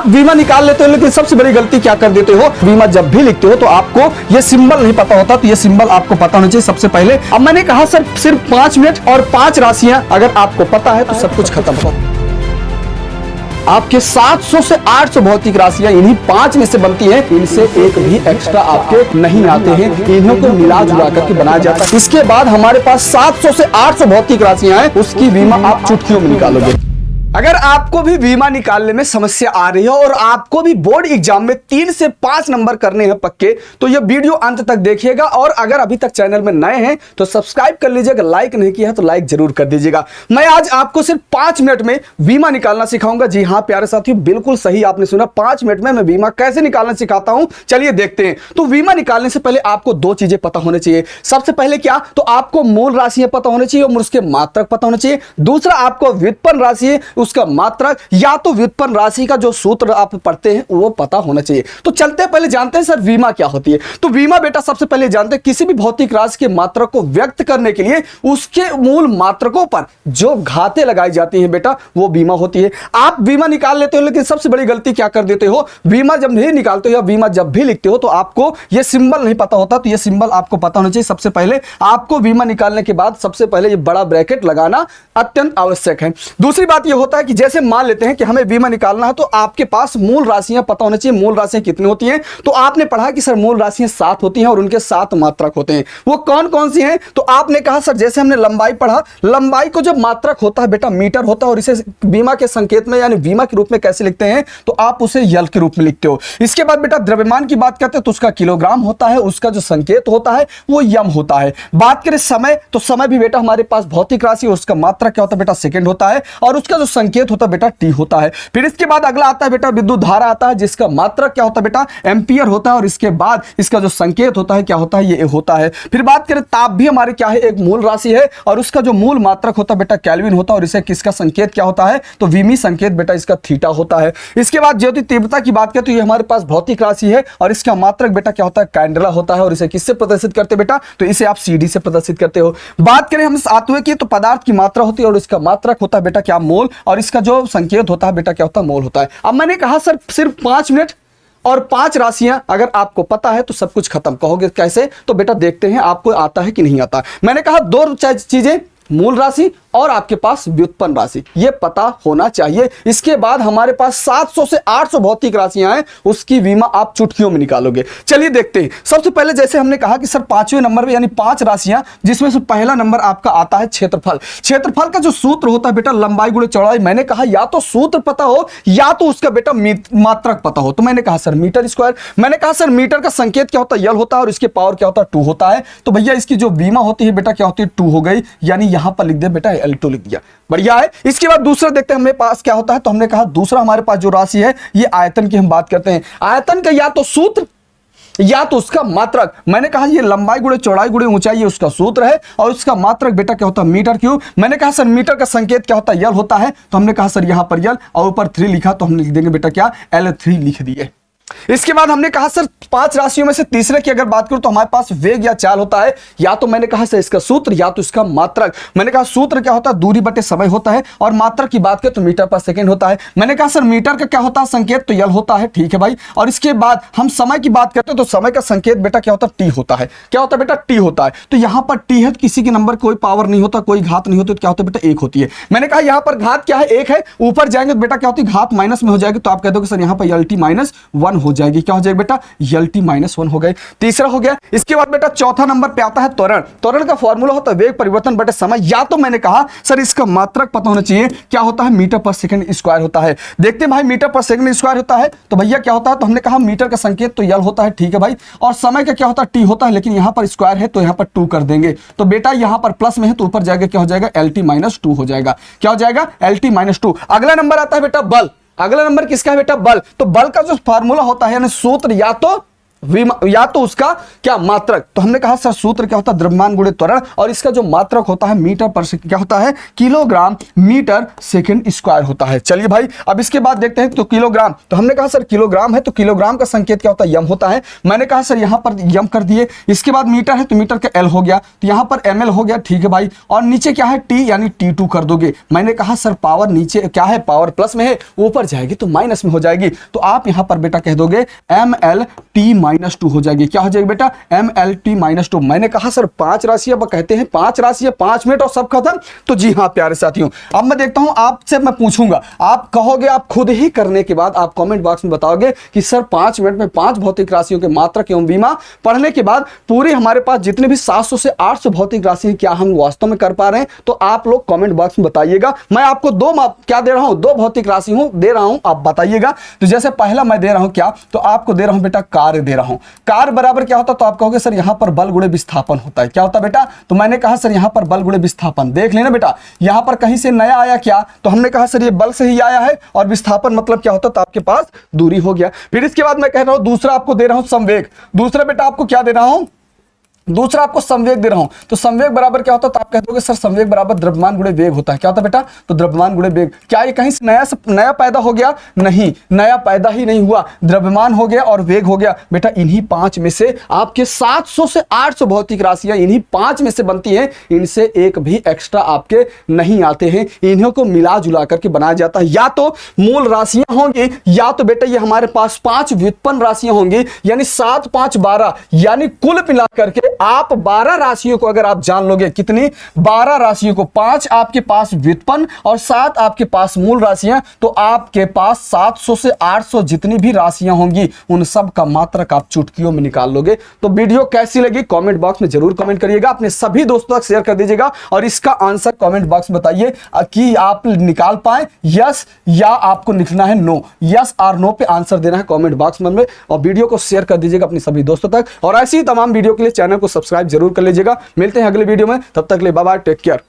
आप बीमा निकाल लेते हो, लेकिन सबसे बड़ी गलती क्या कर देते हो, बीमा जब भी लिखते हो तो आपको ये सिंबल नहीं पता होता। तो ये सिंबल आपको पता होना चाहिए सबसे पहले। अब मैंने कहा सर सिर्फ 5 मिनट और 5 राशियां अगर आपको पता है तो सब कुछ खत्म हो। आपके 700 से 800 भौतिक राशियां इन्हीं 5 में से बनती हैं। इनसे एक भी एक्स्ट्रा आपके नहीं आते हैं, इन्हों को मिला जुला करके बनाया जाता है। इसके बाद हमारे पास 700 से 800 भौतिक राशियां हैं, उसकी बीमा आप चुटकियों में निकालोगे। अगर आपको भी बीमा निकालने में समस्या आ रही है और आपको भी बोर्ड एग्जाम में 3 से 5 नंबर करने हैं पक्के, तो यह वीडियो अंत तक देखिएगा। और अगर अभी तक चैनल में नए हैं तो सब्सक्राइब कर लीजिएगा, लाइक नहीं किया है तो लाइक जरूर कर दीजिएगा। मैं आज आपको सिर्फ 5 मिनट में बीमा निकालना सिखाऊंगा। जी हां प्यारे साथियों, बिल्कुल सही आपने सुना, 5 मिनट में मैं बीमा कैसे निकालना सिखाता हूं। चलिए देखते हैं। तो बीमा निकालने से पहले आपको 2 चीजें पता होनी चाहिए। सबसे पहले क्या, तो आपको मूल राशियां पता होनी चाहिए और उसके मात्रक पता होना चाहिए। दूसरा, आपको व्युत्पन्न राशि है उसका मात्रक या तो व्युत्पन्न राशि का जो सूत्र आप पढ़ते हैं वो पता होना चाहिए। तो चलते हैं, पहले जानते हैं सर बीमा क्या होती है। तो बीमा बेटा सबसे पहले जानते हैं, किसी भी भौतिक राशि के मात्रक को व्यक्त करने के लिए उसके मूल मात्रकों पर जो घातें लगाई जाती हैं बेटा, वो बीमा होती है। आप बीमा निकाल लेते हो, लेकिन सबसे बड़ी गलती क्या कर देते हो, बीमा जब नहीं निकालते हो या बीमा जब भी लिखते हो तो आपको यह सिंबल नहीं पता होता। तो यह सिंबल आपको पता होना चाहिए। सबसे पहले आपको बीमा निकालने के बाद सबसे पहले ये बड़ा ब्रैकेट लगाना अत्यंत आवश्यक है। दूसरी बात यह होता है कि जैसे मान लेते हैं कि हमें बीमा निकालना है तो आपके पास मूल राशियां पता होनी चाहिए। मूल राशियां कितनी होती हैं, तो आपने पढ़ा कि सर मूल राशियां 7 होती हैं और उनके 7 मात्रक होते हैं। वो कौन कौन सी हैं, तो आपने कहा सर जैसे हमने लंबाई पढ़ा, लंबाई को जब मात्रक होता है बेटा मीटर होता है और इसे बीमा के संकेत में यानी बीमा के रूप में कैसे लिखते हैं, तो आप उसे यल के रूप में लिखते हो। इसके बाद बेटा द्रव्यमान की बात करते हैं तो उसका किलोग्राम होता है, उसका जो संकेत होता है वो यम होता है। बात करें समय, तो समय भी बेटा हमारे पास भौतिक राशि, उसका मात्रक क्या होता है बेटा सेकंड होता है और उसका जो संकेत होता है बेटा टी होता है। फिर इसके बाद अगला आता है बेटा विद्युत धारा आता है, जिसका मात्रक क्या होता है बेटा एम्पियर होता है और इसके बाद इसका जो संकेत होता है क्या होता है, ये होता है। फिर बात करें ताप भी हमारे क्या है, एक मूल राशि है और उसका जो मूल मात्रक होता है बेटा केल्विन होता है और इसे किसका संकेत क्या होता है, तो विमी संकेत बेटा इसका थीटा होता है। इसके बाद ज्योति तीव्रता की बात करें तो ये हमारे पास भौतिक राशि है और इसका मात्रक बेटा क्या होता है कैंडेला होता है और इसे किससे प्रदर्शित करते हैं बेटा, तो इसे आप सीडी से प्रदर्शित करते हो। बात करें हम आत्वे की, तो पदार्थ की मात्रा होती है और इसका मात्रक होता है बेटा क्या मोल और इसका जो संकेत होता है बेटा क्या होता है मोल होता है। अब मैंने कहा सर सिर्फ 5 मिनट और 5 राशियां अगर आपको पता है तो सब कुछ खत्म। कहोगे कैसे, तो बेटा देखते हैं आपको आता है कि नहीं आता। मैंने कहा 2 चीजें, मूल राशि और आपके पास व्युत्पन्न राशि, ये पता होना चाहिए। इसके बाद हमारे पास 700 से 800 भौतिक राशियां हैं, उसकी बीमा आप चुटकियों में निकालोगे। चलिए देखते हैं। सबसे पहले जैसे हमने कहा कि सर 5वें नंबर में यानी 5 राशियां, जिसमें से पहला नंबर आपका आता है क्षेत्रफल। क्षेत्रफल का जो सूत्र होता है बेटा लंबाई गुणे चौड़ाई। मैंने कहा या तो सूत्र पता हो या तो उसका बेटा मात्रक पता हो। तो मैंने कहा सर मीटर स्क्वायर। मैंने कहा सर मीटर का संकेत क्या होता है, यल होता है और इसके पावर क्या होता है 2 होता है। तो भैया इसकी जो बीमा होती है बेटा क्या होती है 2 हो गई, यानी यहां पर लिख दे बेटा L2 लिख दिया, बढ़िया है। इसके बाद दूसरा देखते हैं हमारे पास क्या होता है। तो हमने कहा दूसरा हमारे पास जो राशि है ये आयतन की हम बात करते हैं। आयतन का या तो सूत्र या तो उसका मात्रक। मैंने कहा ये लंबाई गुणे चौड़ाई गुणे ऊंचाई ये उसका सूत्र है और उसका मात्रक बेटा क्या होता है मीटर क्यूब। मैंने कहा सर मीटर का संकेत क्या होता है यल होता है। तो हमने कहा सर यहां पर यल और ऊपर 3 लिखा, तो हम लिख देंगे बेटा क्या L3 लिख दिए। इसके बाद हमने कहा सर 5 राशियों में से तीसरे की अगर बात करूं तो हमारे पास वेग या चाल होता है। या तो मैंने कहा सर इसका सूत्र या तो इसका मात्रक। मैंने कहा सूत्र क्या होता है दूरी बटे समय होता है और मात्रक की बात करें तो मीटर पर सेकंड होता है। मैंने कहा सर मीटर का क्या होता है संकेत, तो यल होता है, ठीक है भाई। और इसके बाद हम समय की बात करते हैं तो समय का संकेत बेटा क्या होता है टी होता है। क्या होता है बेटा टी होता है। तो यहां पर टी है, किसी के नंबर कोई पावर नहीं होता, कोई घात नहीं होती, तो क्या होता है बेटा 1 होती है। मैंने कहा यहां पर घात क्या है 1 है, ऊपर जाएंगे तो बेटा क्या होती है घात माइनस में हो जाएगी। तो आप कहते हो कि सर यहां पर LT -1 हो जाएगी। क्या हो जाएगा बेटा LT -1 हो गए। तीसरा हो गया। इसके बाद बेटा चौथा नंबर पे आता है त्वरण। त्वरण का फॉर्मूला होता है वेग परिवर्तन बटे समय। या तो मैंने कहा सर इसका मात्रक पता होना चाहिए, क्या होता है मीटर पर सेकंड स्क्वायर होता है। देखते हैं भाई मीटर पर सेकंड स्क्वायर होता है तो भैया क्या होता है, तो हमने कहा मीटर का संकेत तो यल होता है, ठीक है भाई। और समय का क्या होता है टी होता है, लेकिन यहां पर स्क्वायर है तो यहां पर 2 कर देंगे। तो बेटा यहां पर प्लस में है तो ऊपर जाएगा क्या हो जाएगा LT -2 हो जाएगा। क्या हो जाएगा LT -2। अगला नंबर आता है बेटा बल। अगला नंबर किसका है बेटा बल। तो बल का जो फार्मूला होता है यानी सूत्र या तो या तो उसका क्या मात्रक। तो हमने कहा सर सूत्र क्या होता है, द्रव्यमान गुणे त्वरण, और इसका जो मात्रक होता है मीटर पर सेकंड, क्या होता है, किलोग्राम मीटर सेकंड स्क्वायर होता है। चलिए भाई अब इसके बाद देखते हैं, तो किलोग्राम, तो हमने कहा सर किलोग्राम है तो किलोग्राम का संकेत क्या होता है, यम होता है। मैंने कहा सर यहां पर यम कर दिए। इसके बाद मीटर है तो मीटर का एल हो गया, तो यहां पर एमएल हो गया, ठीक है भाई। और नीचे क्या है, टी यानी T2 कर दोगे। मैंने कहा सर पावर नीचे क्या है, पावर प्लस में है, ऊपर जाएगी तो माइनस में हो जाएगी, तो आप यहां पर बेटा कह दोगे MLT-2 हो जाएगी। क्या हो जाएगी बेटा, MLT-2। मैंने कहा सर 5 राशियां कहते हैं, 5 राशियां 5 मिनट और सब खत्म। तो जी हाँ प्यारे साथियों, अब मैं देखता हूं आपसे, मैं पूछूंगा, आप कहोगे, आप खुद ही करने के बाद आप कमेंट बॉक्स में बताओगे कि सर 5 मिनट में 5 भौतिक राशियों के मात्रक एवं विमा पढ़ने के बाद पूरी हमारे पास जितने भी 700 से 800 भौतिक राशि क्या हम वास्तव में कर पा रहे हैं। तो आप लोग कमेंट बॉक्स में बताइएगा। मैं आपको क्या दे रहा हूं, 2 भौतिक राशि दे रहा हूं, आप बताइएगा। तो जैसे पहला मैं दे रहा हूं क्या, तो आपको दे रहा हूं बेटा कार्य दे रहा हूं। कार्य बराबर क्या होता है, तो आप कहोगे सर यहां पर बल गुणे विस्थापन होता है। क्या होता है बेटा, तो मैंने कहा सर यहां पर बल गुणे विस्थापन, देख लेना बेटा यहां पर कहीं से नया आया क्या, तो हमने कहा सर ये बल से ही आया है, और विस्थापन मतलब क्या होता है, तो आपके पास दूरी हो गया। फिर इसके बाद मैं कह रहा हूं दूसरा आपको दे रहा हूं संवेग। दूसरा बेटा आपको क्या दे रहा हूं, दूसरा आपको संवेग दे रहा हूं। तो संवेग बराबर क्या होता है, तो आप कह दोगे सर संवेग बराबर द्रव्यमान गुणे वेग होता है। क्या होता है बेटा, तो द्रव्यमान गुणे वेग। क्या ये कहीं से नया पैदा हो गया, नहीं, नया पैदा ही नहीं हुआ, द्रव्यमान हो गया और वेग हो गया। बेटा इन्हीं 5 में से आपके 700 से 800 भौतिक राशियां इन्हीं 5 में से बनती हैं, इनसे एक भी एक्स्ट्रा आपके नहीं आते हैं। इन्हीं को मिला जुला करके बनाया जाता है। या तो मूल राशियां होंगी, या तो बेटा ये हमारे पास 5 व्युत्पन्न राशियां होंगी, यानी 7 5 12, यानी कुल मिला करके आप 12 राशियों को अगर आप जान लोगे, कितनी, 12 राशियों को, 5 आपके पास व्युत्पन्न और 7 आपके पास मूल राशियां, तो आपके पास 700 से 800 जितनी भी राशियां होंगी उन सब का मात्रक आप चुटकियों में निकाल लोगे। तो वीडियो कैसी लगी कमेंट बॉक्स में जरूर कमेंट करिएगा, अपने सभी दोस्तों तक शेयर कर दीजिएगा, और इसका आंसर कमेंट बॉक्स में बताइए कि आप निकाल पाए यस या आपको लिखना है नो। यस और नो पे आंसर देना है कमेंट बॉक्स में, और वीडियो को शेयर कर दीजिएगा अपने सभी दोस्तों तक। और ऐसी तमाम वीडियो के लिए चैनल को सब्सक्राइब जरूर कर लीजिएगा। मिलते हैं अगले वीडियो में, तब तक के लिए बाय बाय, टेक केयर।